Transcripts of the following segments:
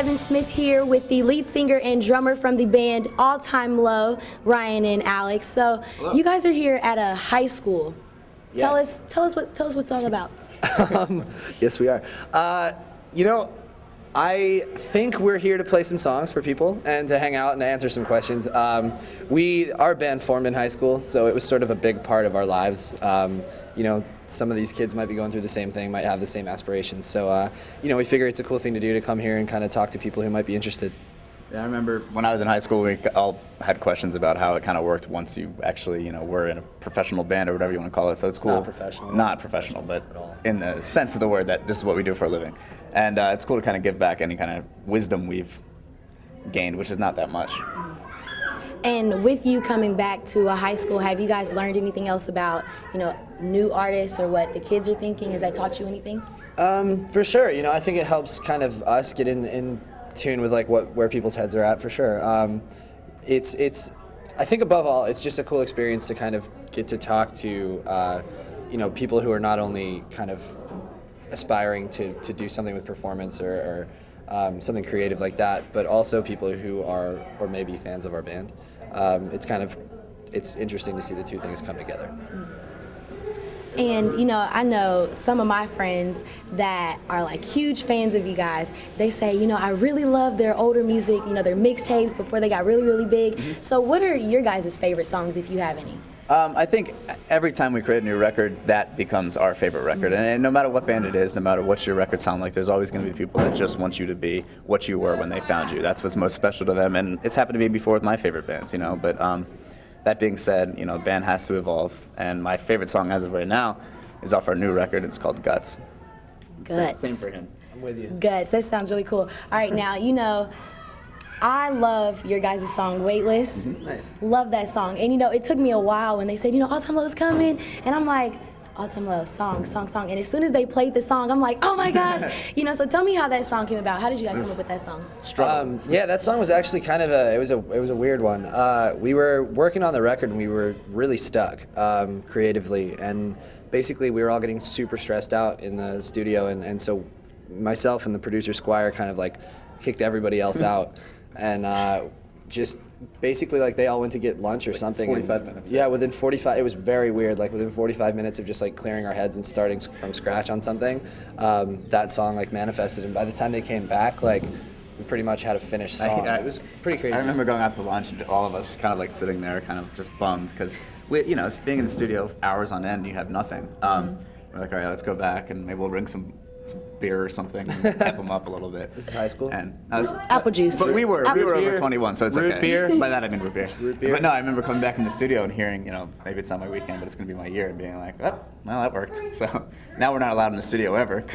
Evan Smith here with the lead singer and drummer from the band All Time Low, Ryan and Alex. So you guys are here at a high school. Yes. Tell us what it's all about. Yes, we are. You know, I think we're here to play some songs for people and to hang out and to answer some questions. Our band formed in high school, so it was sort of a big part of our lives. You know, some of these kids might be going through the same thing, might have the same aspirations. So, you know, we figure it's a cool thing to do to come here and kind of talk to people who might be interested. Yeah, I remember when I was in high school, we all had questions about how it kind of worked once you actually, you know, were in a professional band or whatever you want to call it. So it's cool. Not professional. Not professional, but in the sense of the word that this is what we do for a living. And it's cool to kind of give back any kind of wisdom we've gained, which is not that much. And with you coming back to a high school, have you guys learned anything else about, you know, new artists or what the kids are thinking? Has that taught you anything? For sure. You know, I think it helps kind of us get in tune with like where people's heads are at, for sure. I think above all, it's just a cool experience to kind of get to talk to you know, people who are not only kind of aspiring to do something with performance or something creative like that, but also people who are or maybe fans of our band. It's interesting to see the two things come together. And, you know, I know some of my friends that are like huge fans of you guys. They say, you know, I really love their older music, you know, their mixtapes before they got really, really big. Mm-hmm. So what are your guys' favorite songs, if you have any? I think every time we create a new record, that becomes our favorite record. Mm-hmm. And no matter what band it is, no matter what your records sound like, there's always going to be people that just want you to be what you were when they found you. That's what's most special to them. And it's happened to me before with my favorite bands, you know. But that being said, you know, a band has to evolve, and my favorite song as of right now is off our new record. It's called Guts. Guts. Same for him. I'm with you. Guts. That sounds really cool. All right, now, you know, I love your guys' song, Weightless. Mm-hmm. Nice. Love that song. And, you know, it took me a while when they said, you know, All Time Low's coming, and I'm like, All Time Low, song. And as soon as they played the song, I'm like, oh my gosh. You know, so tell me how that song came about. How did you guys come up with that song? Yeah, that song was actually kind of it was a weird one. We were working on the record and we were really stuck creatively, and basically we were all getting super stressed out in the studio, and so myself and the producer Squire kind of like kicked everybody else out, and just basically like they all went to get lunch or something. 45 minutes. Yeah, within 45, it was very weird. Like within 45 minutes of just like clearing our heads and starting from scratch on something, that song like manifested. And by the time they came back, like we pretty much had a finished song. It was pretty crazy. I remember going out to lunch and all of us kind of like sitting there, kind of just bummed because we, you know, being in the studio hours on end, you have nothing. We're like, all right, let's go back and maybe we'll bring some beer or something and pep them up a little bit. This is high school? And Apple juice. But we were beer. over 21, so it's root okay. Beer. By that I mean root beer. Root beer. But no, I remember coming back in the studio and hearing, you know, maybe it's not my weekend, but it's going to be my year, and being like, oh, well, that worked. So now we're not allowed in the studio ever.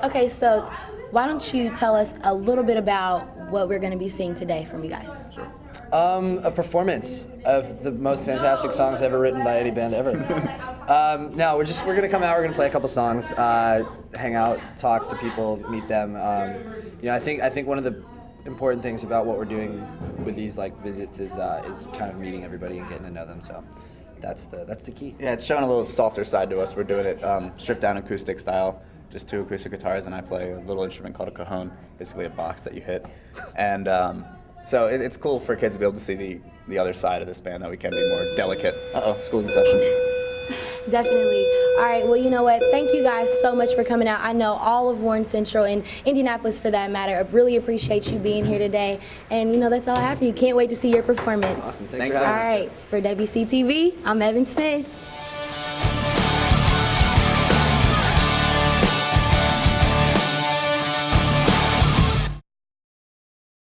Okay, so why don't you tell us a little bit about what we're going to be seeing today from you guys? Sure. A performance of the most fantastic songs ever written by any band ever. No, we're gonna come out. We're gonna play a couple songs, hang out, talk to people, meet them. You know, I think one of the important things about what we're doing with these like visits is kind of meeting everybody and getting to know them. So that's the key. Yeah, it's showing a little softer side to us. We're doing it stripped down acoustic style. Just 2 acoustic guitars, and I play a little instrument called a cajon, basically a box that you hit. And so it's cool for kids to be able to see the other side of this band, that we can be more delicate. Uh-oh, school's in session. Definitely. All right, well, you know what? Thank you guys so much for coming out. I know all of Warren Central and Indianapolis, for that matter, I really appreciate you being here today. And, you know, that's all I have for you. Can't wait to see your performance. Awesome. Thanks for having us. All right, for WCTV, I'm Evan Smith.